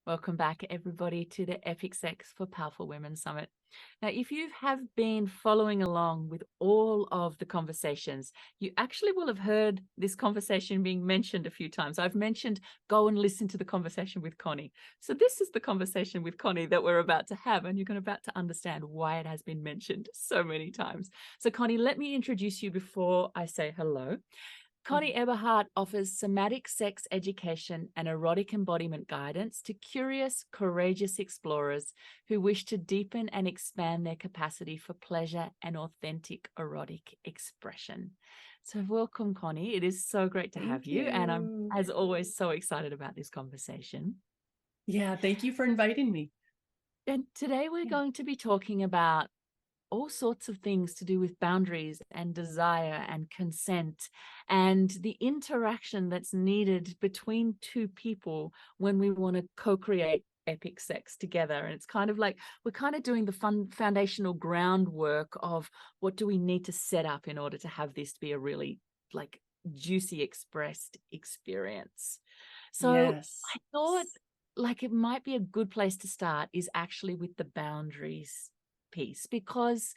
Welcome back, everybody, to the Epic Sex for Powerful Women Summit. Now, if you have been following along with all of the conversations, you actually will have heard this conversation being mentioned a few times. I've mentioned go and listen to the conversation with Connie. So this is the conversation with Connie that we're about to have, and you're about to understand why it has been mentioned so many times. So Connie, let me introduce you before I say hello. Connie Eberhart offers somatic sex education and erotic embodiment guidance to curious, courageous explorers who wish to deepen and expand their capacity for pleasure and authentic erotic expression. So welcome, Connie. It is so great to have Thank you. And I'm, you. as always, so excited about this conversation. Yeah, thank you for inviting me. And today we're Yeah. going to be talking about all sorts of things to do with boundaries and desire and consent and the interaction that's needed between two people when we want to co-create epic sex together. And it's kind of like we're kind of doing the fun foundational groundwork of what do we need to set up in order to have this be a really like juicy expressed experience. So Yes. I thought like it might be a good place to start is actually with the boundaries piece, because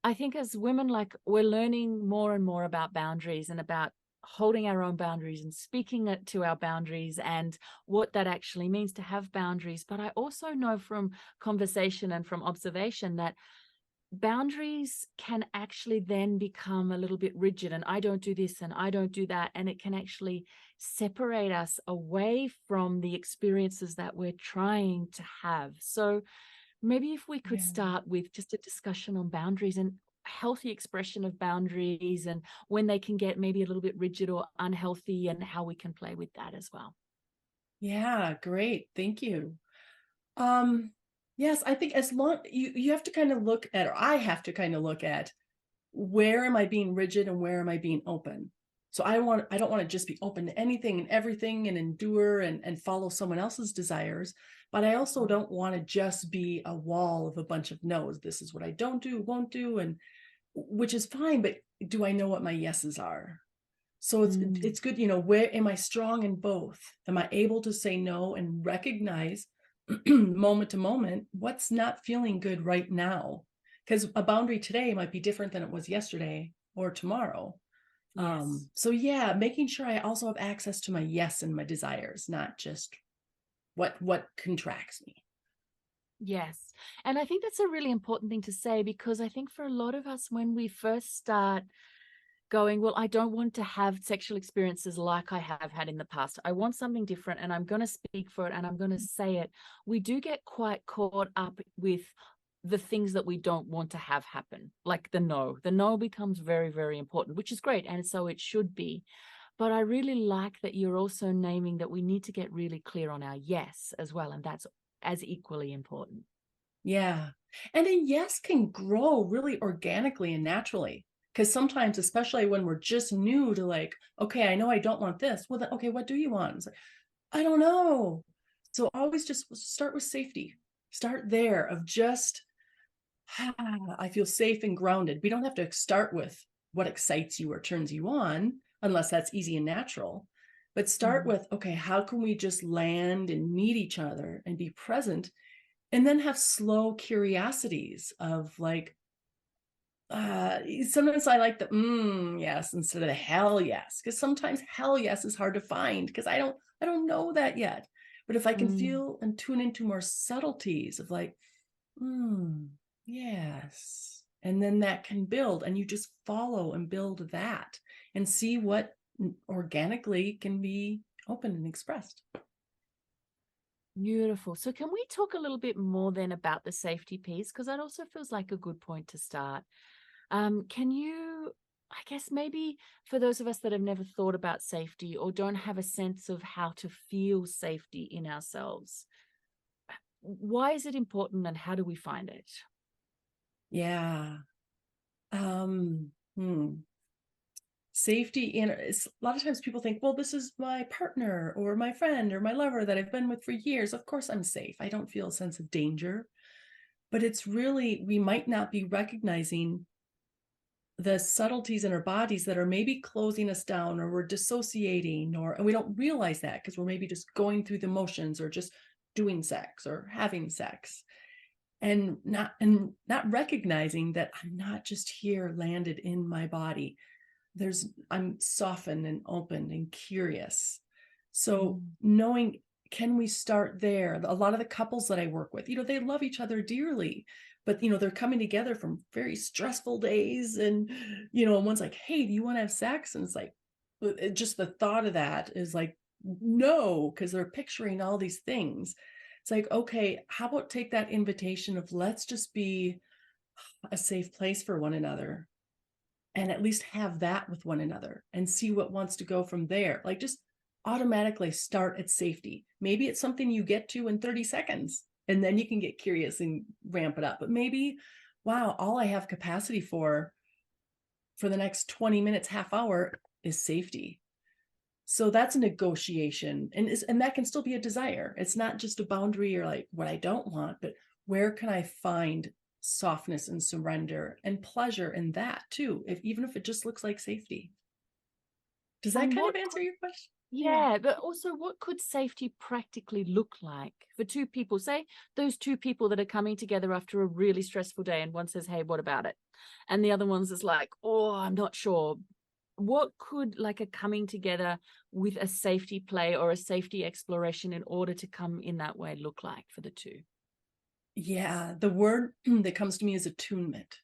I think as women, like we're learning more and more about boundaries and about holding our own boundaries and speaking it to our boundaries and what that actually means to have boundaries. But I also know from conversation and from observation that boundaries can actually then become a little bit rigid, and I don't do this and I don't do that, and it can actually separate us away from the experiences that we're trying to have. So maybe if we could Yeah. start with just a discussion on boundaries and healthy expression of boundaries and when they can get maybe a little bit rigid or unhealthy and how we can play with that as well. Yeah, great. Thank you. Um, yes, I think as long you have to kind of look at, or I have to kind of look at where am I being rigid and where am I being open? So I don't want to just be open to anything and everything and endure and follow someone else's desires, but I also don't want to just be a wall of a bunch of no's. This is what I don't do, won't do, and which is fine, but do I know what my yeses are? So Mm, it's good, you know, where am I strong in both? Am I able to say no and recognize moment to moment what's not feeling good right now? Because a boundary today might be different than it was yesterday or tomorrow. yes. So yeah, making sure I also have access to my yes and my desires, not just what contracts me. Yes. And I think that's a really important thing to say, because I think for a lot of us, when we first start going, well, I don't want to have sexual experiences like I have had in the past. I want something different and I'm going to speak for it and I'm going to say it. We do get quite caught up with the things that we don't want to have happen, like the no. The no becomes very, very important, which is great. And so it should be. But I really like that you're also naming that we need to get really clear on our yes as well. And that's as equally important. Yeah. And then yes can grow really organically and naturally. Because sometimes, especially when we're just new to like, okay, I know I don't want this. Well, then, okay, what do you want? It's like, I don't know. So always just start with safety. Start there of just, I feel safe and grounded. We don't have to start with what excites you or turns you on, unless that's easy and natural. But start Mm. with, okay, how can we just land and meet each other and be present, and then have slow curiosities of like, sometimes I like the yes instead of the hell yes, because sometimes hell yes is hard to find because I don't know that yet. But if I can Mm. feel and tune into more subtleties of like, yes, and then that can build, and you just follow and build that and see what organically can be open and expressed. Beautiful. So can we talk a little bit more then about the safety piece? Because that also feels like a good point to start. Can you, I guess maybe for those of us that have never thought about safety or don't have a sense of how to feel safety in ourselves, why is it important and how do we find it? Yeah. Um, hmm. Safety in a lot of times people think, well, this is my partner or my friend or my lover that I've been with for years. Of course I'm safe. I don't feel a sense of danger. But it's really, we might not be recognizing the subtleties in our bodies that are maybe closing us down, or we're dissociating, or and we don't realize that because we're maybe just going through the motions or just doing sex or having sex, and not recognizing that I'm not just here landed in my body. I'm softened and open and curious. So Mm. knowing, can we start there? A lot of the couples that I work with, they love each other dearly, but they're coming together from very stressful days, and one's like, hey, do you want to have sex? And it's like, just the thought of that is like, no, because they're picturing all these things. It's like, okay, how about take that invitation of, let's just be a safe place for one another, and at least have that with one another and see what wants to go from there. Like, just automatically start at safety. Maybe it's something you get to in 30 seconds and then you can get curious and ramp it up. But maybe, wow, all I have capacity for the next 20 minutes, half hour is safety. So that's a negotiation, and that can still be a desire. It's not just a boundary or like what I don't want, but where can I find softness and surrender and pleasure in that too, even if it just looks like safety. Does that And kind of what answer your question? Yeah. Yeah, but also what could safety practically look like for two people? Say those two people that are coming together after a really stressful day, and one says, hey, what about it? And the other one's is like, oh, I'm not sure. What could like a coming together with a safety play or a safety exploration in order to come in that way look like for the two? Yeah, the word that comes to me is attunement.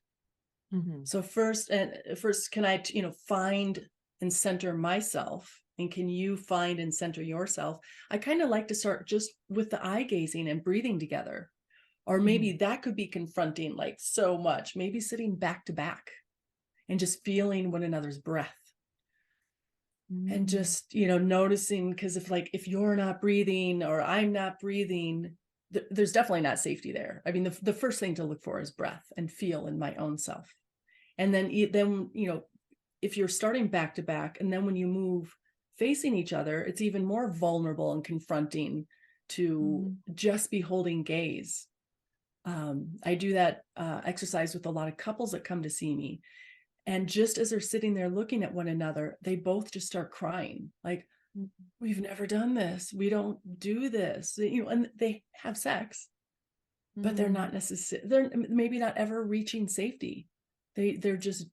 Mm-hmm. So first, can I, find and center myself? And can you find and center yourself? I kind of like to start just with the eye gazing and breathing together. Or maybe Mm-hmm. that could be confronting, like, so much. Maybe sitting back to back and just feeling one another's breath. And Mm-hmm. just, noticing, because if you're not breathing or I'm not breathing, there's definitely not safety there. I mean, the first thing to look for is breath and feel in my own self. And then if you're starting back to back, and then when you move facing each other, it's even more vulnerable and confronting to Mm-hmm. just be holding gaze. I do that exercise with a lot of couples that come to see me. And just as they're sitting there looking at one another, they both just start crying. Like, we've never done this. We don't do this. And they have sex, but they're Mm-hmm. not necessarily, they're maybe not ever reaching safety. They're just,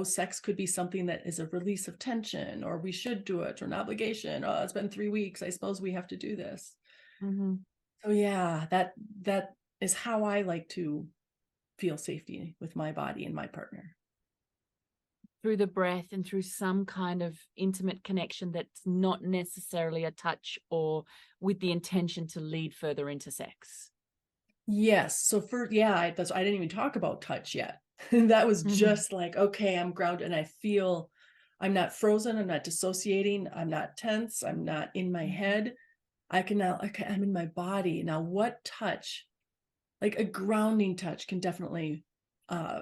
sex could be something that is a release of tension, or we should do it, or an obligation. Oh, it's been 3 weeks, I suppose we have to do this. Mm-hmm. So yeah, that is how I like to feel safety with my body and my partner. Through the breath and through some kind of intimate connection that's not necessarily a touch or with the intention to lead further into sex. Yes. So I didn't even talk about touch yet. That was Mm-hmm. just like, okay, I'm grounded and I feel I'm not frozen. I'm not dissociating. I'm not tense. I'm not in my head. I can now, okay, I'm in my body. Now, what touch, like a grounding touch, can definitely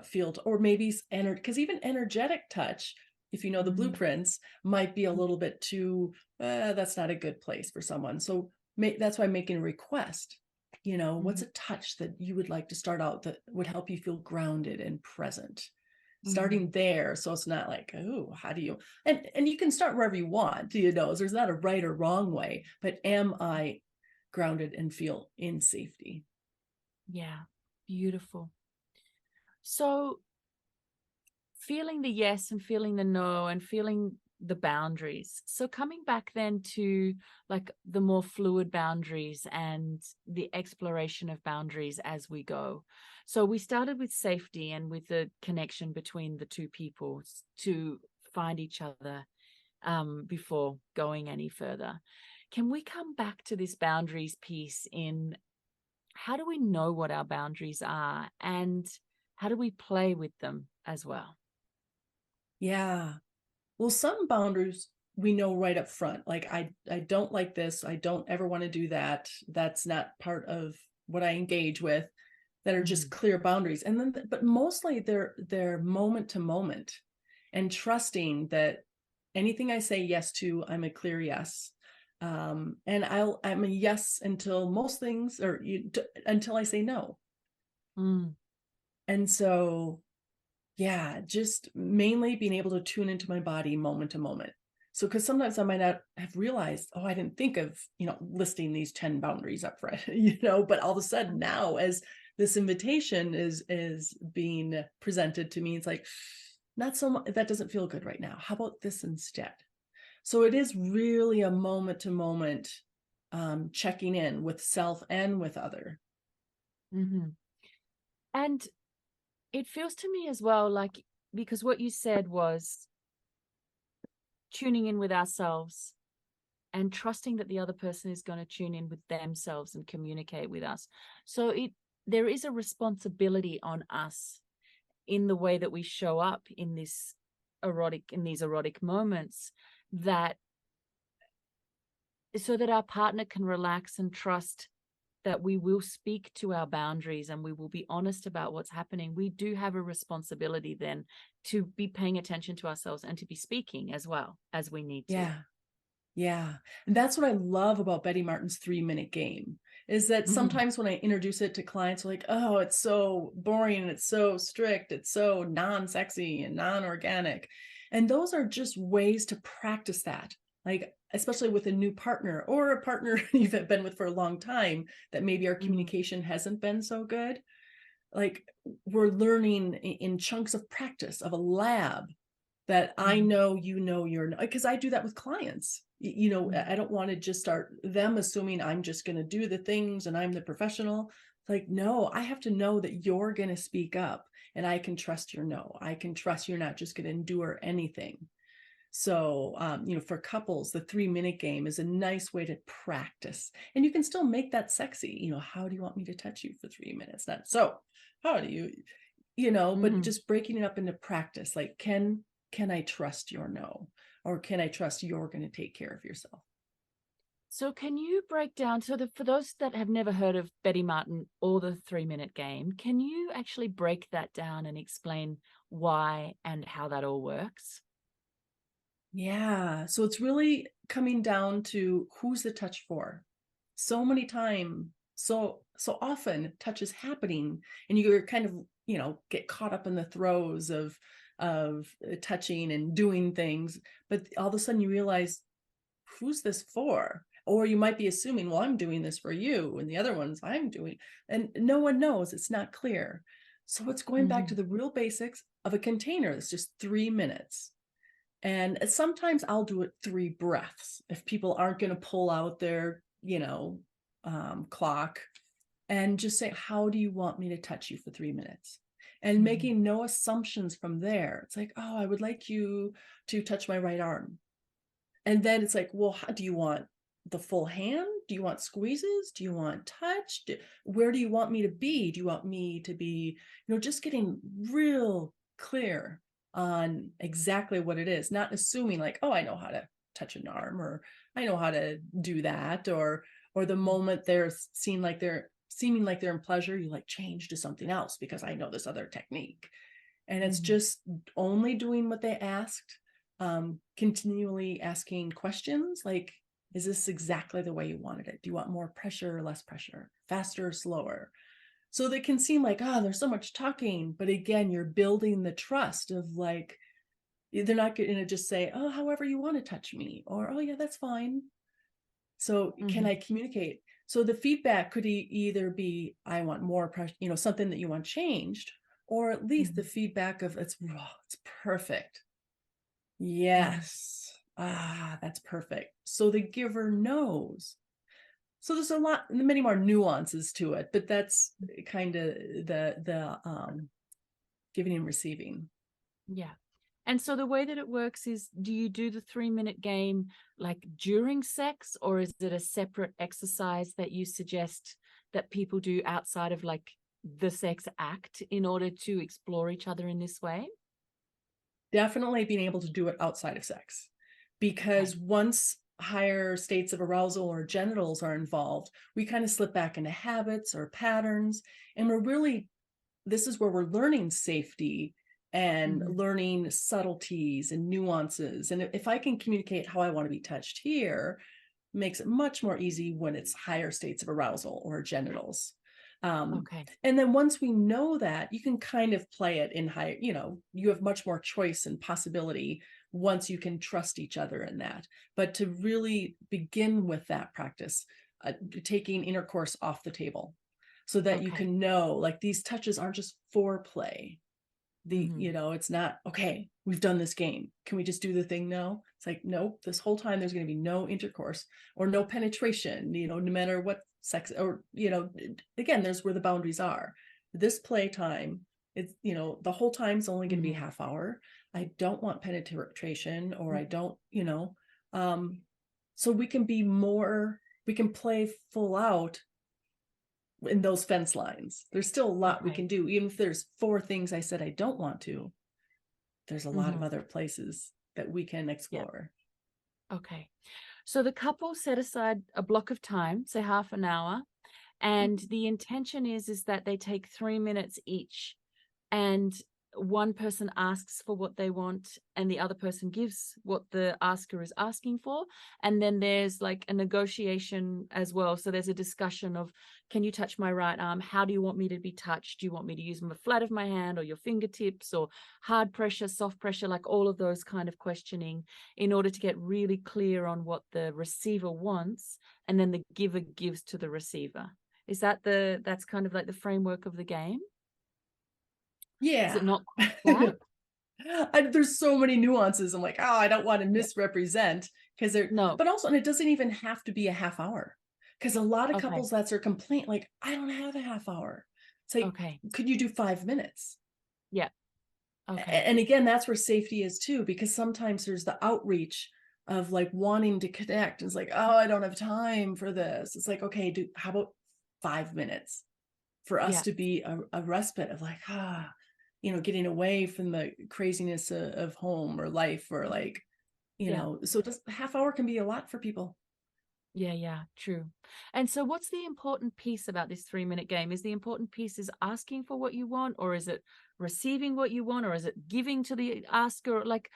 feel, or maybe because even energetic touch, if you know the Mm-hmm. blueprints, might be a little bit too, that's not a good place for someone. So that's why I'm making a request. What's Mm-hmm. a touch that you would like to start out that would help you feel grounded and present? Mm-hmm. Starting there, so it's not like, oh, how do you, and you can start wherever you want, there's not a right or wrong way, but am I grounded and feel in safety? Yeah, beautiful. So feeling the yes and feeling the no and feeling the boundaries. So coming back then to like the more fluid boundaries and the exploration of boundaries as we go. So we started with safety and with the connection between the two people to find each other before going any further. Can we come back to this boundaries piece in how do we know what our boundaries are and how do we play with them as well? Yeah. Well, some boundaries we know right up front. Like, I don't like this. I don't ever want to do that. That's not part of what I engage with. That are just Mhm. clear boundaries. And then, but mostly they're moment to moment, and trusting that anything I say yes to, I'm a clear yes. And I'm a yes until most things, until I say no. Mm. And so, yeah, just mainly being able to tune into my body moment to moment. So, because sometimes I might not have realized, oh, I didn't think of, listing these 10 boundaries up front, but all of a sudden now, as this invitation is being presented to me, it's like, not so much, that doesn't feel good right now. How about this instead? So it is really a moment to moment checking in with self and with other. Mhm. And it feels to me as well like, because what you said was tuning in with ourselves and trusting that the other person is going to tune in with themselves and communicate with us. So there is a responsibility on us in the way that we show up in these erotic moments, that so that our partner can relax and trust that we will speak to our boundaries and we will be honest about what's happening. We do have a responsibility then to be paying attention to ourselves and to be speaking as well as we need to. Yeah. Yeah. And that's what I love about Betty Martin's 3-minute game, is that Mhm. sometimes when I introduce it to clients, they're like, oh, it's so boring and it's so strict. It's so non-sexy and non-organic. And those are just ways to practice that. Like, especially with a new partner or a partner you've been with for a long time, that maybe our Mhm. communication hasn't been so good. Like, we're learning in chunks of practice of a lab that I Mhm. know, you're not, because I do that with clients. Mhm. I don't want to just start them assuming I'm just going to do the things and I'm the professional. It's like, no, I have to know that you're going to speak up and I can trust your no. I can trust you're not just going to endure anything. So, for couples, the 3-minute game is a nice way to practice. And you can still make that sexy. How do you want me to touch you for 3 minutes? Not so, how do you, but Mhm. just breaking it up into practice. Like, can I trust your no? Or can I trust you're going to take care of yourself? So can you break down, so that for those that have never heard of Betty Martin or the 3-minute game, can you actually break that down and explain why and how that all works? Yeah. So it's really coming down to who's the touch for. So many times, so often touch is happening and you're kind of, get caught up in the throes of touching and doing things, but all of a sudden you realize, who's this for? Or you might be assuming, well, I'm doing this for you, and the other ones I'm doing, and no one knows. It's not clear. So it's going back to Mhm. the real basics of a container that's just 3 minutes. And sometimes I'll do it 3 breaths if people aren't going to pull out their, clock, and just say, how do you want me to touch you for 3 minutes? And Mhm. making no assumptions from there. It's like, oh, I would like you to touch my right arm. And then it's like, well, how do you want the full hand? Do you want squeezes? Do you want touch? Where do you want me to be? Do you want me to be, just getting real clear on exactly what it is, not assuming like, oh, I know how to touch an arm, or I know how to do that, or the Mhm. moment they're seeming like they're in pleasure, you like change to something else because I know this other technique. And it's Mhm. just only doing what they asked, continually asking questions like, is this exactly the way you wanted it? Do you want more pressure or less pressure, faster or slower? So they can seem like, oh, there's so much talking. But again, you're building the trust of like, they're not going to just say, oh, however you want to touch me, or, oh, yeah, that's fine. So can Mhm. I communicate? So the feedback could either be, I want more pressure, something that you want changed, or at least the Mhm. feedback of it's raw, it's perfect. Mhm. Yes. That's perfect. So the giver knows. So there's a lot, many more nuances to it, but that's kind of the giving and receiving. Yeah. And so the way that it works is, do you do the 3-minute game like during sex, or is it a separate exercise that you suggest that people do outside of like the sex act in order to explore each other in this way? Definitely being able to do it outside of sex, because Okay. once higher states of arousal or genitals are involved, we kind of slip back into habits or patterns. And this is where we're learning safety and Mhm. learning subtleties and nuances. And if I can communicate how I want to be touched here, makes it much more easy when it's higher states of arousal or genitals. Um, Okay. and then once we know that, you can kind of play it in higher, you have much more choice and possibility once you can trust each other in that. But to really begin with that practice, taking intercourse off the table so that you Okay. can know, like, these touches aren't just foreplay. Mm-hmm. It's not, okay, we've done this game, can we just do the thing now? It's like, nope, this whole time there's going to be no intercourse or no penetration, no matter what sex, or again, there's where the boundaries are. This playtime, it's the whole time's only going to be Mm-hmm. half hour. I don't want penetration, or I don't, so we can be more, we can play full out in those fence lines. There's still a lot we Okay. can do. Even if there's 4 things I said I don't want to, there's a lot of Mm-hmm. other places that we can Yeah. explore. Okay. So the couple set aside a block of time, say half an hour, and the intention is that they take 3 minutes each, and one person asks for what they want and the other person gives what the asker is asking for, and then there's like a negotiation as well. So there's a discussion of, can you touch my right arm? How do you want me to be touched? Do you want me to use the flat of my hand or your fingertips, or hard pressure, soft pressure, like all of those kind of questioning, in order to get really clear on what the receiver wants, and then the giver gives to the receiver. Is that's kind of like the framework of the game? Is it Yeah. not quite that? There's so many nuances. I'm like, oh, I don't want to Yeah. misrepresent, because No. but also, and it doesn't even have to be a half hour, because a lot of Okay. couples, that's their complaint. Like, I don't have a half hour. It's like, Okay. could you do 5 minutes? Yeah. Okay. And again, that's where safety is too, because sometimes there's the outreach of like wanting to connect. It's like, oh, I don't have time for this. It's like, okay, how about 5 minutes for us Yeah. to be a respite of like, getting away from the craziness of home or life, or like, Yeah. so just a half hour can be a lot for people. Yeah. Yeah. True. And so what's the important piece about this 3-minute game? Is the important piece is asking for what you want, or is it receiving what you want, or is it giving to the asker? Like,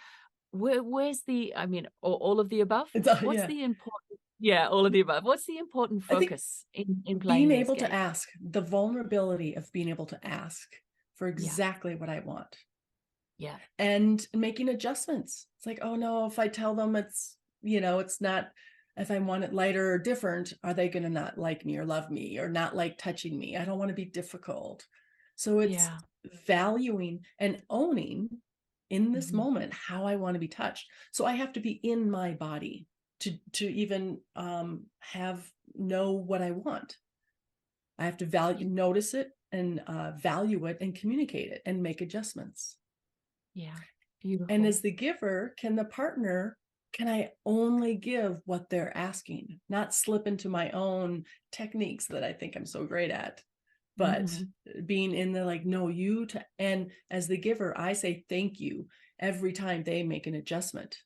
where's the, I mean, all of the above? What's Yeah, the important, yeah, all of the above. What's the important I think focus in being playing these able to games? ask, the vulnerability of being able to ask for Yeah. exactly what I want, Yeah. and making adjustments. It's like, oh no, if I tell them it's not, if I want it lighter or different, are they going to not like me or love me or not like touching me? I don't want to be difficult. So it's Yeah. valuing and owning in this Mm-hmm. moment how I want to be touched. So I have to be in my body to even have know what I want. I have to notice it, and value it, and communicate it, and make adjustments. Yeah. And Beautiful. as the giver, can I only give what they're asking, not slip into my own techniques that I think I'm so great at, but Mm-hmm. being in the like, no, and as the giver, I say thank you every time they make an adjustment.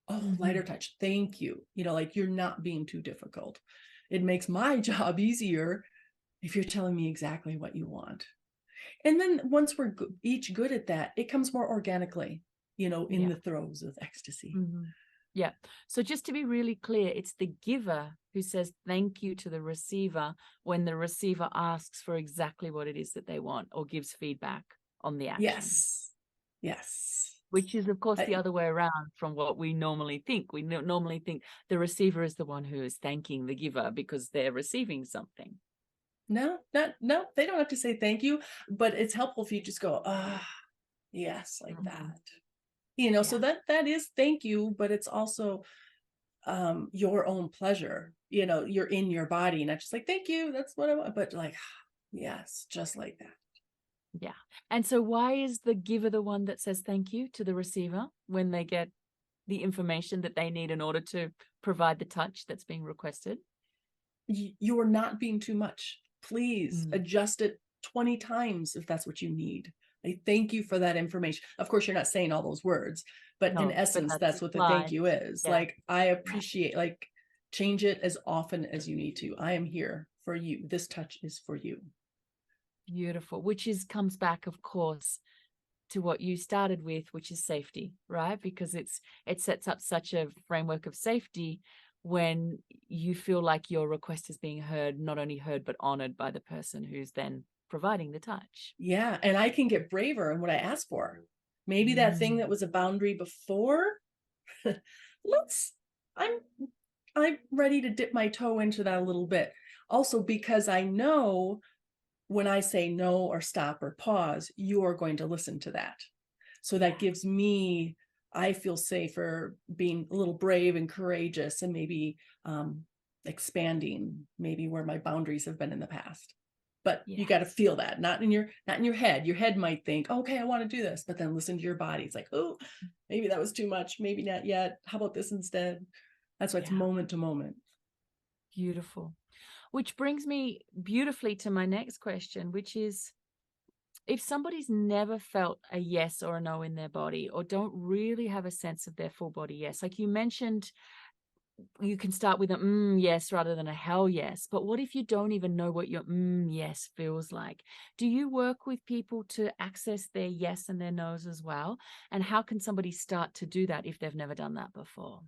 Oh, Mm-hmm. lighter touch, thank you. Like, you're not being too difficult. It makes my job easier if you're telling me exactly what you want. And then once we're each good at that, it comes more organically, in Yeah. the throes of ecstasy. Mm-hmm. Yeah. So just to be really clear, it's the giver who says thank you to the receiver when the receiver asks for exactly what it is that they want or gives feedback on the action, Yes. Yes. which is, of course, the I, other way around from what we normally think. We normally think the receiver is the one who is thanking the giver because they're receiving something. no, no, they don't have to say thank you, but it's helpful if you just go, yes, like Mm-hmm. that. So Yeah. that is thank you, but it's also your own pleasure. You're in your body, not just like thank you, that's what I want, but like, yes, just like that. Yeah. And so why is the giver the one that says thank you to the receiver when they get the information that they need in order to provide the touch that's being requested? You are not being too much. Please Mm. adjust it 20 times if that's what you need. I thank you for that information. Of course, you're not saying all those words, but in No, but essence, that's that's what the thank implied. you is. Yeah. Like, I Yeah. appreciate, like, change it as often as you need to. I am here for you. This touch is for you. Beautiful. Which comes back, of course, to what you started with, which is safety, right? Because it sets up such a framework of safety when you feel like your request is being heard, not only heard, but honored by the person who's then providing the touch. Yeah. And I can get braver in what I ask for. Maybe that thing Mm. that was a boundary before, let's, I'm I'm ready to dip my toe into that a little bit. Also, because I know when I say no or stop or pause, you are going to listen to that. So Yeah. that gives me, I feel safer being a little brave and courageous and maybe expanding maybe where my boundaries have been in the past. But you Yeah. got to feel that, not in your head. Your head might think, okay, I want to do this, but then listen to your body. It's like, oh, maybe that was too much. Maybe not yet. How about this instead? That's why it's Yeah. moment to moment. Beautiful. Which brings me beautifully to my next question, which is, if somebody's never felt a yes or a no in their body, or don't really have a sense of their full body yes, like you mentioned, you can start with a yes rather than a hell yes. But what if you don't even know what your yes feels like? Do you work with people to access their yes and their no's as well? And how can somebody start to do that if they've never done that before?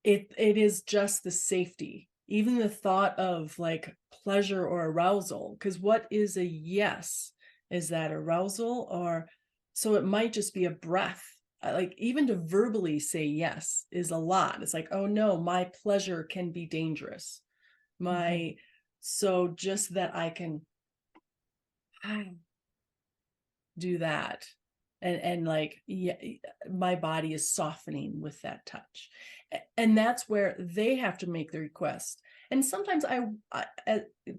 It is just the safety, even the thought of like pleasure or arousal, because what is a yes? Is that arousal? Or so it might just be a breath. Like even to verbally say yes is a lot. It's like, oh no, my pleasure can be dangerous. Mm-hmm. My So just that I can do that, and like, yeah, my body is softening with that touch. And that's where they have to make the request. And sometimes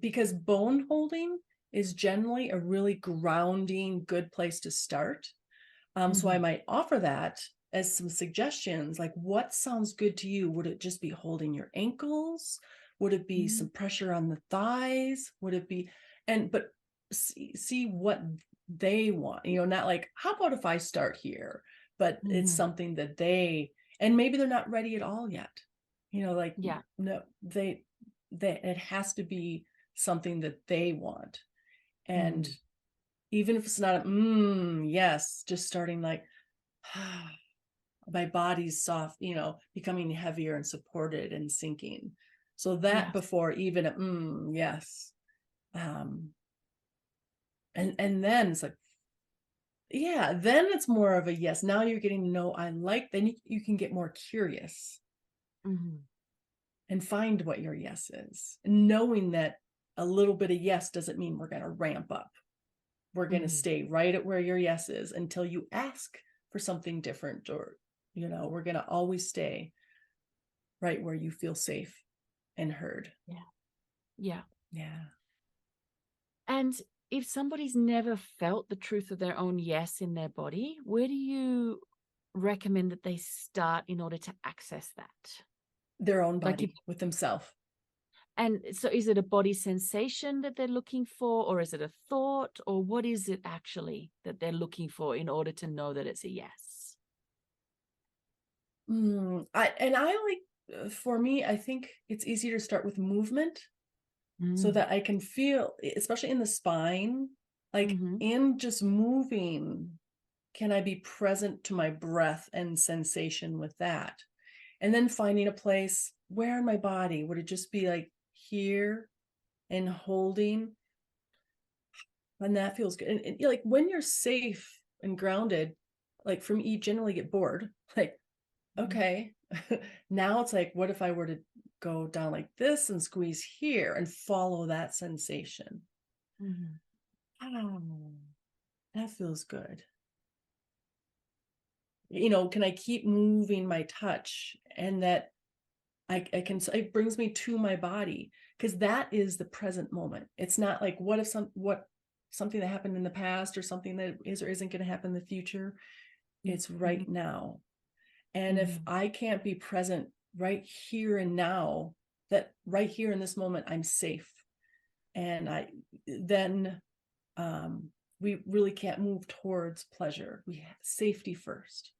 because bone holding is generally a really grounding good place to start. So I Mm-hmm. might offer that as some suggestions, like what sounds good to you? Would it just be holding your ankles? Would it be some pressure on the thighs? Would it be, and but see what they want, not like, how about if I start here? But it's Mm-hmm. something that and maybe they're not ready at all yet. Like, Yeah. no, it has to be something that they want. And Mm. even if it's not a yes, just starting like, my body's soft, becoming heavier and supported and sinking. So that Yes. before even a yes. Um, and then it's like, yeah, then it's more of a yes. Now you're getting to know I like, then you can get more curious Mm-hmm. and find what your yes is. Knowing that a little bit of yes doesn't mean we're going to ramp up. We're going to Mm-hmm. stay right at where your yes is until you ask for something different, or, we're going to always stay right where you feel safe and heard. Yeah. Yeah. Yeah. And if somebody's never felt the truth of their own yes in their body, where do you recommend that they start in order to access that? Their own Like if, body with themselves. and so is it a body sensation that they're looking for, or is it a thought, or what is it actually that they're looking for in order to know that it's a yes? For me, I think it's easier to start with movement so Mm. that I can feel, especially in the spine, like Mm-hmm. in just moving, can I be present to my breath and sensation with that? And then finding a place where in my body would it just be like here and holding, and that feels good. And like when you're safe and grounded, like for me, you generally get bored. Like, okay, now it's like, what if I were to go down like this and squeeze here and follow that sensation? Mm-hmm. Oh, that feels good. Can I keep moving my touch, and that I can, it brings me to my body, because that is the present moment. It's not like what if something that happened in the past or something that is or isn't going to happen in the future. It's Mm-hmm. right now. And if Mm-hmm. I can't be present right here and now, that right here in this moment, I'm safe. And then we really can't move towards pleasure. We have safety first.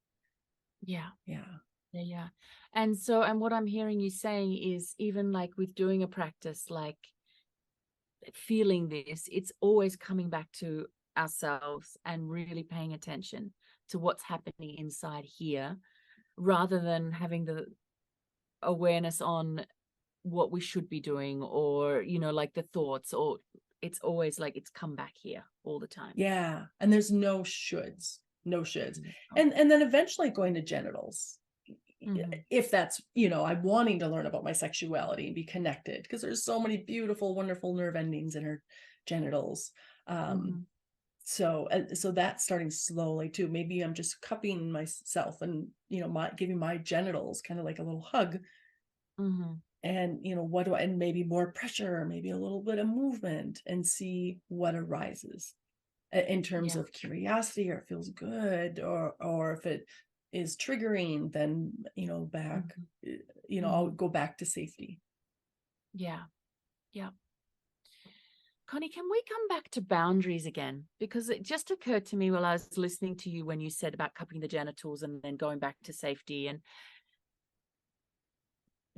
Yeah. Yeah. Yeah, yeah. And what I'm hearing you saying is, even like with doing a practice, like feeling this, it's always coming back to ourselves and really paying attention to what's happening inside here, rather than having the awareness on what we should be doing, or, like the thoughts, or it's always like it's come back here all the time. Yeah. And there's no shoulds. no shoulds. Oh, And then eventually going to genitals. mhm, If that's, I'm wanting to learn about my sexuality and be connected, because there's so many beautiful, wonderful nerve endings in her genitals. Um, mhm, so that's starting slowly too. Maybe I'm just cupping myself and, giving my genitals kind of like a little hug. mhm. And, and maybe more pressure, maybe a little bit of movement, and see what arises in terms Yeah. of curiosity, or it feels good, or if it is triggering, then, back, Mhm, I'll mhm. go back to safety. Yeah. Yeah. Connie, can we come back to boundaries again? Because it just occurred to me while I was listening to you when you said about cupping the genitals and then going back to safety. And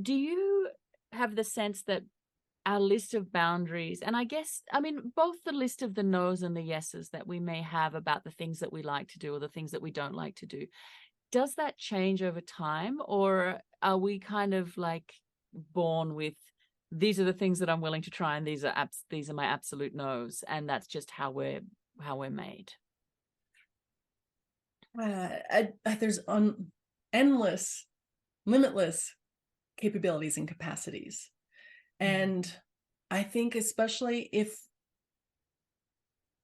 do you have the sense that our list of boundaries, and I guess, I mean, both the list of the no's and the yeses that we may have about the things that we like to do or the things that we don't like to do, does that change over time? Or are we kind of like born with these are the things that I'm willing to try and these are my absolute no's, and that's just how we're made? There's endless, limitless capabilities and capacities. Mhm, And I think, especially if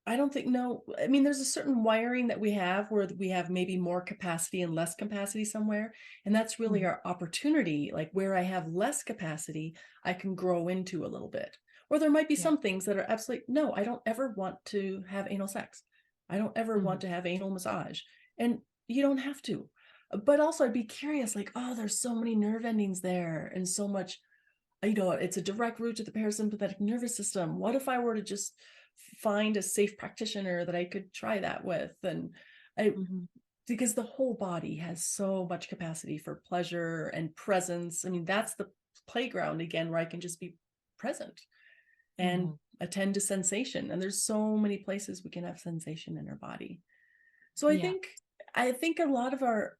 I don't think, no, I mean, there's a certain wiring that we have where we have maybe more capacity and less capacity somewhere. And that's really mhm. our opportunity. Like, where I have less capacity, I can grow into a little bit. Or there might be Yeah. some things that are absolutely, no, I don't ever want to have anal sex. I don't ever Mhm, want to have anal massage. And you don't have to. But also, I'd be curious, like, oh, there's so many nerve endings there, and so much, it's a direct route to the parasympathetic nervous system. What if I were to just find a safe practitioner that I could try that with? And I, mhm, because the whole body has so much capacity for pleasure and presence. I mean, that's the playground again, where I can just be present and mhm. attend to sensation. And there's so many places we can have sensation in our body. So I Yeah. think, a lot of our,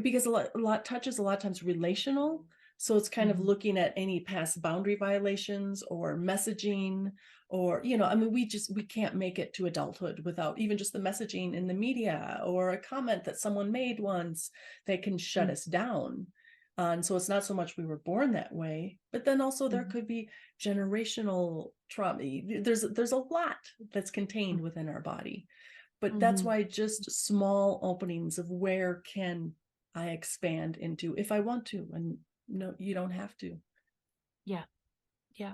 because a lot touches a lot of times relational. So it's kind of Mhm, looking at any past boundary violations or messaging, or, I mean, we can't make it to adulthood without even just the messaging in the media, or a comment that someone made once that can shut mm, us down. And so it's not so much we were born that way, but then also there mhm, could be generational trauma. There's a lot that's contained within our body. But that's mhm. why just small openings of where can I expand into if I want to. And no, you don't have to. Yeah. Yeah.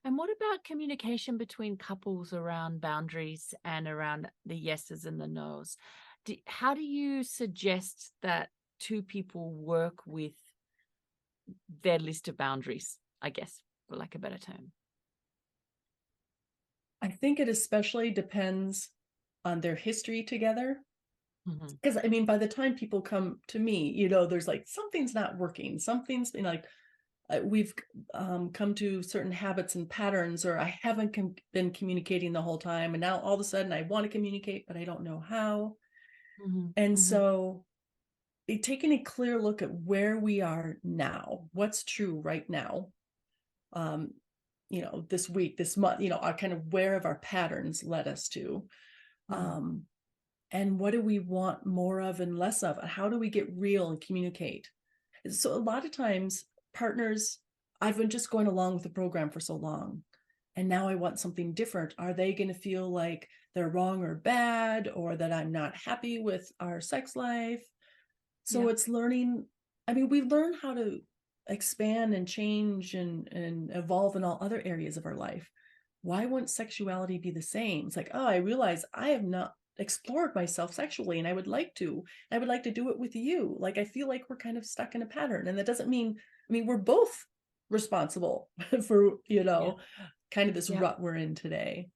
And what about communication between couples around boundaries and around the yeses and the nos? How do you suggest that two people work with their list of boundaries, I guess, for lack of a better term? I think it especially depends on their history together. Mhm, Because I mean, by the time people come to me, there's like something's not working. Something's been like, we've come to certain habits and patterns, or I haven't been communicating the whole time. And now all of a sudden I want to communicate, but I don't know how. mhm, And mhm, so taking a clear look at where we are now, what's true right now, um, this week, this month, our kind of where have our patterns led us to, mhm, um, and what do we want more of and less of, and how do we get real and communicate? So a lot of times, partners, I've been just going along with the program for so long, and now I want something different. Are they going to feel like they're wrong or bad, or that I'm not happy with our sex life? So yeah, it's learning. I mean, we learn how to expand and change and evolve in all other areas of our life. Why wouldn't sexuality be the same? It's like, oh, I realize I have not explored myself sexually, and I would like to. I would like to do it with you. Like, I feel like we're kind of stuck in a pattern. And that doesn't mean, I mean, we're both responsible for, yeah, kind of this yeah, rut we're in today.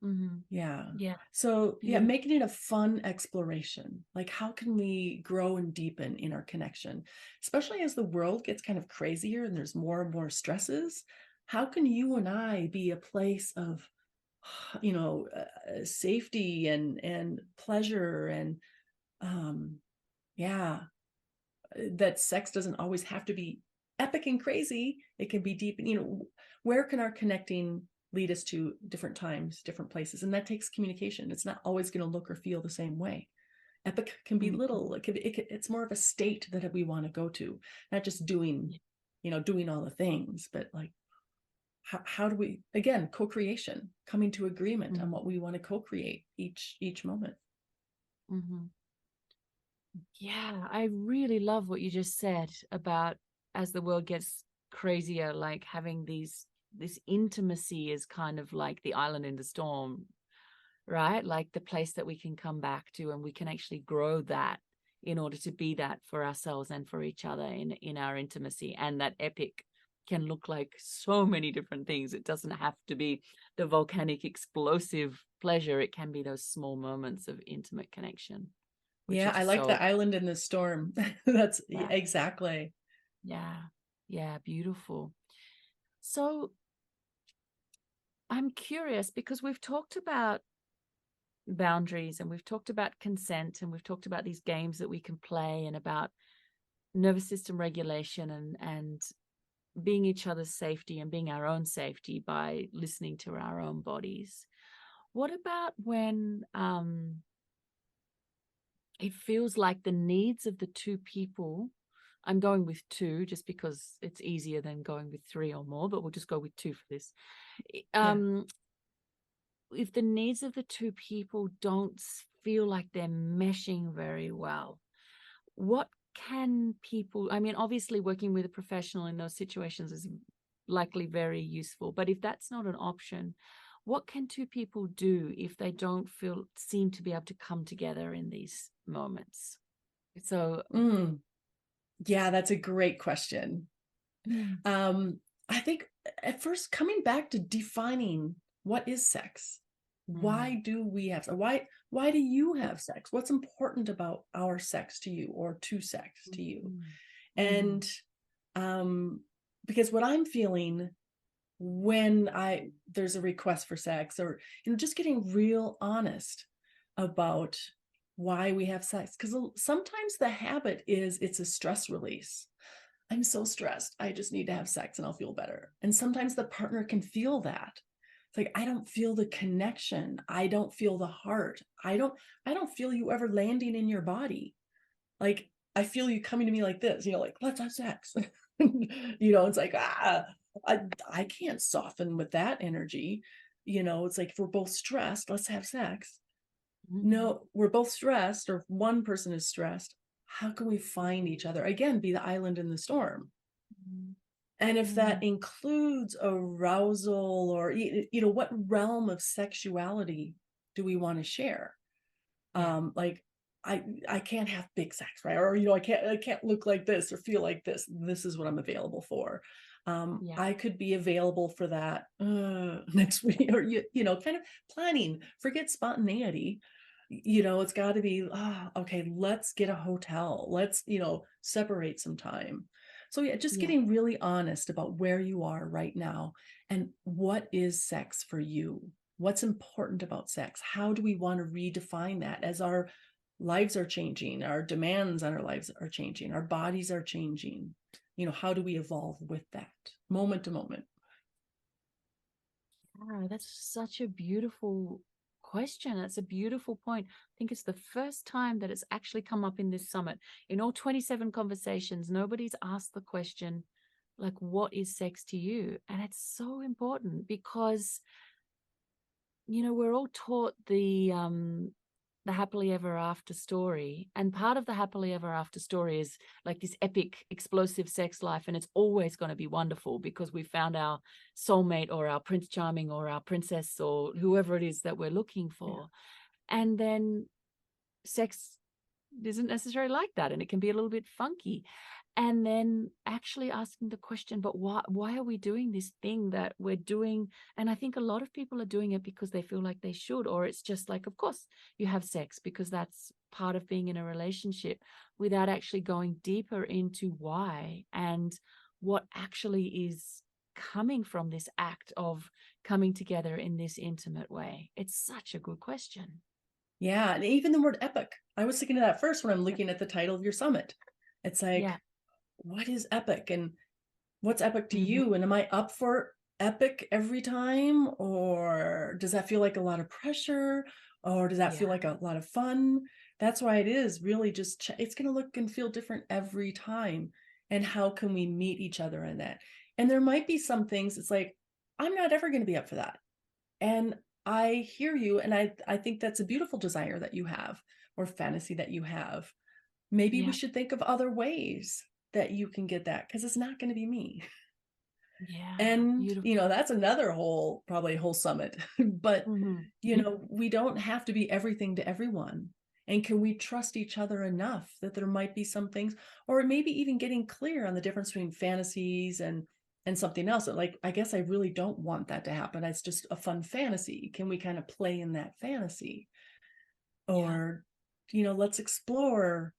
mhm, Yeah. yeah, So, yeah, beautiful. making it a fun exploration. Like, how can we grow and deepen in our connection? Especially as the world gets kind of crazier and there's more and more stresses. How can you and I be a place of, safety and pleasure, and, um, yeah, that sex doesn't always have to be epic and crazy. It can be deep. And, where can our connecting lead us to different times, different places. And that takes communication. It's not always going to look or feel the same way. Epic can be little. It's more of a state that we want to go to, not just doing, doing all the things, but like, how do we, again, co-creation, coming to agreement on what we want to co-create each moment. Yeah, I really love what you just said about as the world gets crazier, like having this intimacy is kind of like the island in the storm, right? Like the place that we can come back to, and we can actually grow that in order to be that for ourselves and for each other in our intimacy. And that epic can look like so many different things. It doesn't have to be the volcanic explosive pleasure. It can be those small moments of intimate connection. Yeah, I like the island in the storm. That's exactly. Yeah, beautiful. So I'm curious, because we've talked about boundaries and we've talked about consent and we've talked about these games that we can play and about nervous system regulation and being each other's safety and being our own safety by listening to our own bodies. What about when it feels like the needs of the two people, I'm going with two just because it's easier than going with three or more, but we'll just go with two for this. If the needs of the two people don't feel like they're meshing very well, what can people, I mean, obviously working with a professional in those situations is likely very useful, but if that's not an option, what can two people do if they don't seem to be able to come together in these moments? So yeah, that's a great question. I think at first, coming back to defining what is sex. Why do we have why do you have sex? What's important about our sex to you, or to sex to you? And because what I'm feeling when there's a request for sex, or just getting real honest about why we have sex, because sometimes the habit is it's a stress release. I'm so stressed, I just need to have sex and I'll feel better. And sometimes the partner can feel that. It's like, I don't feel the connection, I don't feel the heart, I don't feel you ever landing in your body. Like, I feel you coming to me like this, like, let's have sex. It's like, I can't soften with that energy. It's like, if we're both stressed, let's have sex. No, we're both stressed, or one person is stressed. How can we find each other? Again, be the island in the storm. And if that includes arousal, or, what realm of sexuality do we want to share? Like, I can't have big sex, right? Or, I can't look like this or feel like this. This is what I'm available for. I could be available for that next week, or, kind of planning, forget spontaneity. It's got to be, okay, let's get a hotel. Let's, separate some time. So yeah, just getting really honest about where you are right now and what is sex for you. What's important about sex? How do we want to redefine that as our lives are changing, our demands on our lives are changing, our bodies are changing? How do we evolve with that moment to moment? That's such a beautiful question. That's a beautiful point. I think it's the first time that it's actually come up in this summit. In all 27 conversations, nobody's asked the question, like, what is sex to you? And it's so important because, we're all taught the happily ever after story, and part of the happily ever after story is like this epic explosive sex life, and it's always going to be wonderful because we found our soulmate or our prince charming or our princess or whoever it is that we're looking for. And then sex isn't necessarily like that, and it can be a little bit funky. And then actually asking the question, but why are we doing this thing that we're doing? And I think a lot of people are doing it because they feel like they should, or it's just like, of course you have sex because that's part of being in a relationship, without actually going deeper into why and what actually is coming from this act of coming together in this intimate way. It's such a good question. Yeah, and even the word epic, I was thinking of that first when I'm looking at the title of your summit. It's like, what is epic, and what's epic to you? And am I up for epic every time, or does that feel like a lot of pressure, or does that Yeah. feel like a lot of fun? That's why it is really just it's going to look and feel different every time. And how can we meet each other in that? And there might be some things it's like, I'm not ever going to be up for that. And I hear you, and I think that's a beautiful desire that you have, or fantasy that you have. Maybe we Yeah. should think of other ways that you can get that, because it's not going to be me. Yeah. And, Beautiful. that's another probably whole summit. But, Mhm. we don't have to be everything to everyone. And can we trust each other enough that there might be some things, or maybe even getting clear on the difference between fantasies and something else. Like, I guess I really don't want that to happen. It's just a fun fantasy. Can we kind of play in that fantasy? Yeah. Or, let's explore,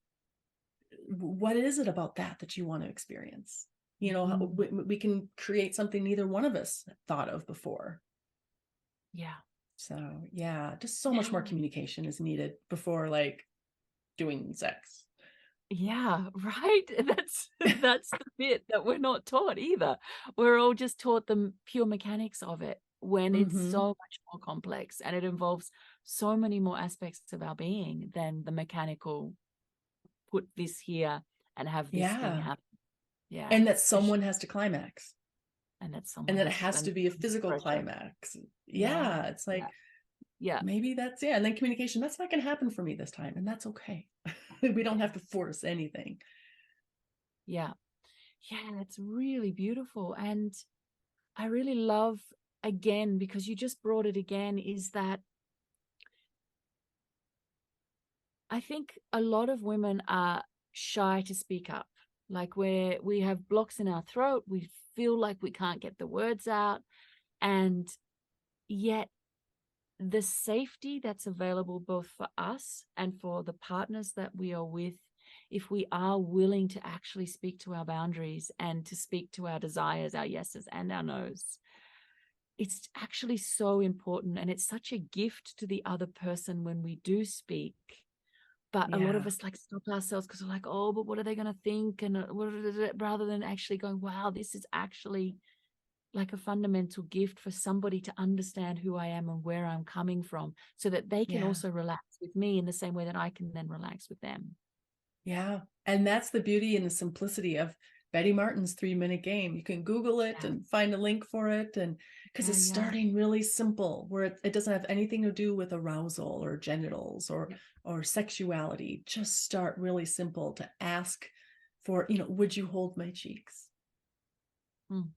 what is it about that you want to experience? Mhm. We can create something neither one of us thought of before. Yeah. So yeah, just so much more Yeah. communication is needed before like doing sex. Yeah, right. That's the bit that we're not taught either. We're all just taught the pure mechanics of it when it's Mm-hmm. so much more complex and it involves so many more aspects of our being than the mechanical put this here and have this thing Yeah. happen. Yeah, And that for sure. someone has to climax. And that And someone then it has to has to and be a physical pressure. climax. Yeah, Yeah. It's yeah, like, yeah, maybe that's, yeah. And then communication, that's not going to happen for me this time. And that's okay. We don't have to yes, force anything. yeah, yeah. It's really beautiful, and I really love again because you just brought it again. Is that I think a lot of women are shy to speak up. Like we have blocks in our throat, we feel like we can't get the words out, and yet the safety that's available both for us and for the partners that we are with, if we are willing to actually speak to our boundaries and to speak to our desires, our yeses and our nos, it's actually so important. And it's such a gift to the other person when we do speak. But a lot of Yeah. us like stop ourselves because we're like, oh, but what are they going to think? And rather than actually going, wow, this is actually like a fundamental gift for somebody to understand who I am and where I'm coming from so that they can Yeah. also relax with me in the same way that I can then relax with them. Yeah. And that's the beauty and the simplicity of Betty Martin's 3-minute game. You can Google it Yeah. and find a link for it. And because Yeah. it's Yeah. starting really simple, where it doesn't have anything to do with arousal or genitals Yeah. or sexuality. Just start really simple to ask for, would you hold my cheeks? Mm.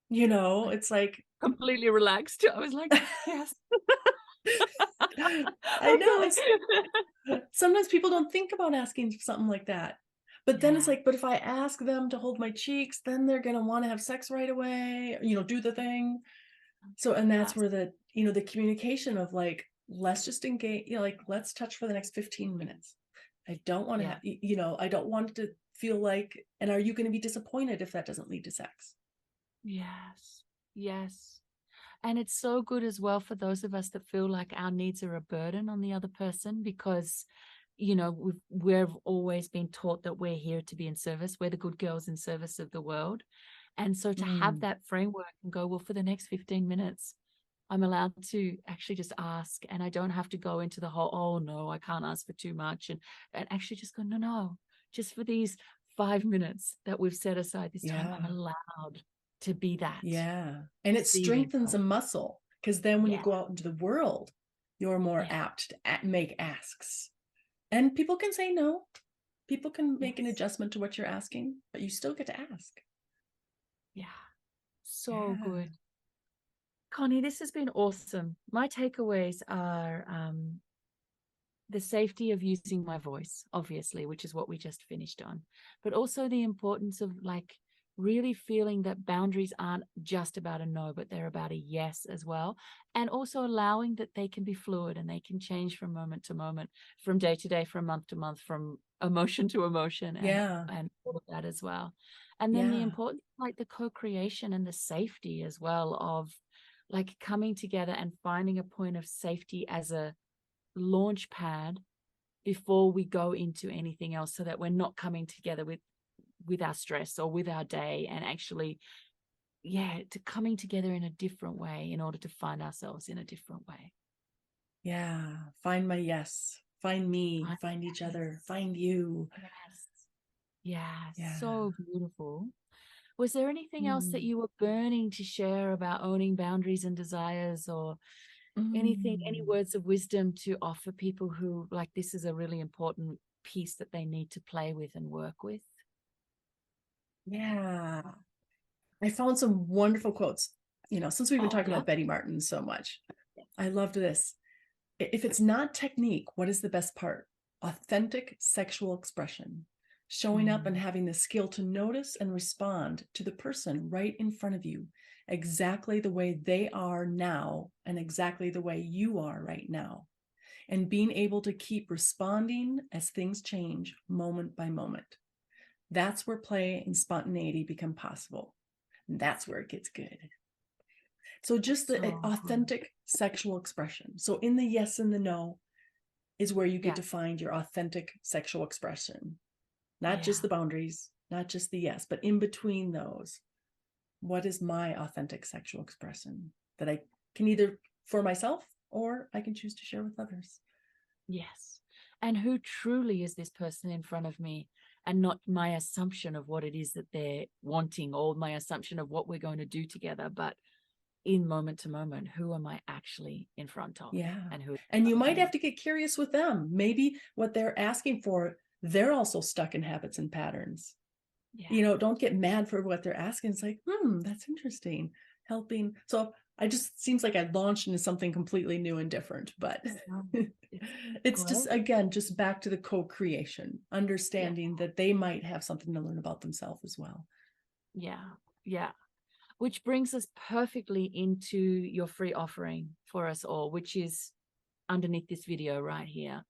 Like It's like, completely relaxed. I was like, yes. I know Okay. it's sometimes people don't think about asking for something like that. But then it's Yeah. like, but if I ask them to hold my cheeks, then they're going to want to have sex right away, do the thing. So, and that's Yes. where the communication of like, let's just engage, like, let's touch for the next 15 minutes. I don't want to Yeah. have, I don't want to feel like, and are you going to be disappointed if that doesn't lead to sex? Yes. Yes. And it's so good as well for those of us that feel like our needs are a burden on the other person because, we've always been taught that we're here to be in service. We're the good girls in service of the world. And so to have Mm, that framework and go, well, for the next 15 minutes, I'm allowed to actually just ask and I don't have to go into the whole, oh no, I can't ask for too much. And actually just go, no, no, just for these 5 minutes that we've set aside this time, I'm yeah. allowed to be that Yeah. And it receiving. strengthens a muscle, because then when you Yeah. go out into the world, you're more Yeah. apt to make asks. And people can say no. People can make an Yes. adjustment to what you're asking, but you still get to ask. Yeah. So Yeah. good. Connie, this has been awesome. My takeaways are the safety of using my voice, obviously, which is what we just finished on, but also the importance of like really feeling that boundaries aren't just about a no, but they're about a yes as well. And also allowing that they can be fluid and they can change from moment to moment, from day to day, from month to month, from emotion to emotion, Yeah. and all of that as well. And then the Yeah. importance, like the co-creation and the safety as well of like coming together and finding a point of safety as a launch pad before we go into anything else so that we're not coming together with our stress or with our day and actually yeah, to coming together in a different way in order to find ourselves in a different way. Yeah. Find my yes. Find me. Right? Find each other. Yes. Find you. Yes. Yeah, Yeah. so beautiful. Was there anything else that Mm. you were burning to share about owning boundaries and desires, or anything, any Mm. words of wisdom to offer people who like this is a really important piece that they need to play with and work with? Yeah. I found some wonderful quotes. Since we've been Oh, talking yeah. about Betty Martin so much, Yes. I loved this. If it's not technique, what is the best part? Authentic sexual expression. Showing up and Mm, having the skill to notice and respond to the person right in front of you, exactly the way they are now and exactly the way you are right now. And being able to keep responding as things change moment by moment. That's where play and spontaneity become possible. And that's where it gets good. So just the so good. authentic sexual expression. So in the yes and the no is where you get Yeah. to find your authentic sexual expression, not just Yeah. the boundaries, not just the yes, but in between those, what is my authentic sexual expression that I can either for myself or I can choose to share with others? Yes. And who truly is this person in front of me, and not my assumption of what it is that they're wanting, or my assumption of what we're going to do together, but in moment to moment, who am I actually in front of, Yeah. and who is in And you front of might have me? to get curious with them. Maybe what they're asking for, they're also stuck in habits and patterns. Yeah. Don't get mad for what they're asking. It's like, that's interesting. Helping. So I just seems like I launched into something completely new and different, but It's it's just, great. again, just back to the co-creation, Yeah. understanding that they might have something to learn about themselves as well. Yeah. Yeah. Which brings us perfectly into your free offering for us all, which is underneath this video right here.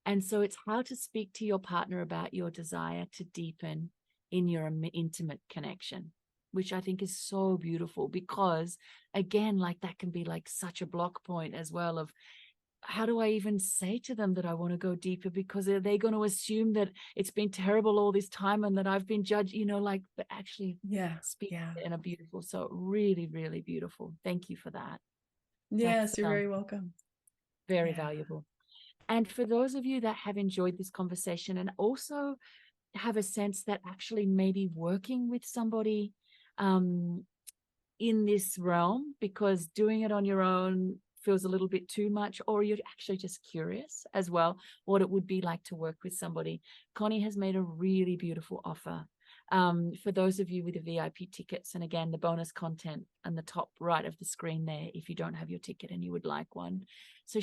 And so it's how to speak to your partner about your desire to deepen in your intimate connection, which I think is so beautiful, because again, like that can be like such a block point as well of, how do I even say to them that I want to go deeper? Because are they going to assume that it's been terrible all this time and that I've been judged, like, but actually Yeah. speak Yeah. in a beautiful, so really, really beautiful. Thank you for that. That's Yes, you're very welcome. very Yeah. valuable. And for those of you that have enjoyed this conversation and also have a sense that actually maybe working with somebody um, in this realm, because doing it on your own feels a little bit too much, or you're actually just curious as well what it would be like to work with somebody, Connie has made a really beautiful offer for those of you with the VIP tickets. And again, the bonus content on the top right of the screen there, if you don't have your ticket and you would like one. So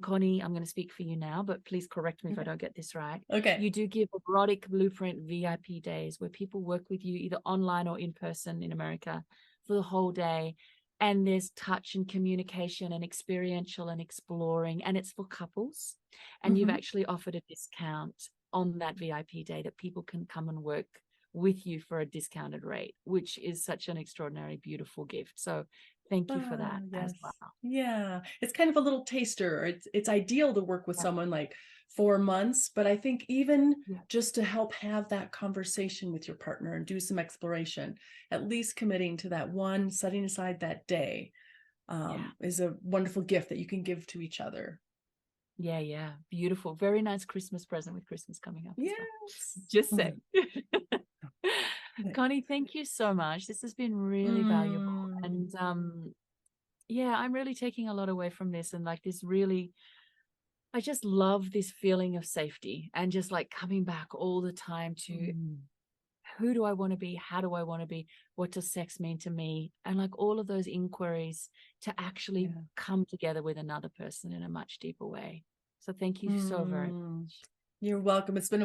Connie, I'm going to speak for you now, but please correct me if I don't get this right. Okay. You do give erotic blueprint VIP days where people work with you either online or in person in America for the whole day. And there's touch and communication and experiential and exploring, and it's for couples. And you've Mm-hmm. actually offered a discount on that VIP day that people can come and work with you for a discounted rate, which is such an extraordinary, beautiful gift. So thank you for that as well. Yes. Yeah. It's kind of a little taster. It's ideal to work with Yeah. someone like 4 months, but I think even Yeah. just to help have that conversation with your partner and do some exploration, at least committing to that one, setting aside that day, Yeah. is a wonderful gift that you can give to each other. Yeah, yeah. Beautiful. Very nice Christmas present with Christmas coming up as well. Yes. Just saying. Connie, thank you so much. This has been really valuable. Mm, And yeah, I'm really taking a lot away from this, and like this really, I just love this feeling of safety and just like coming back all the time to, mm, who do I want to be? How do I want to be? What does sex mean to me? And like all of those inquiries to actually yeah. come together with another person in a much deeper way. So thank you so very Mm. You're welcome. It's been a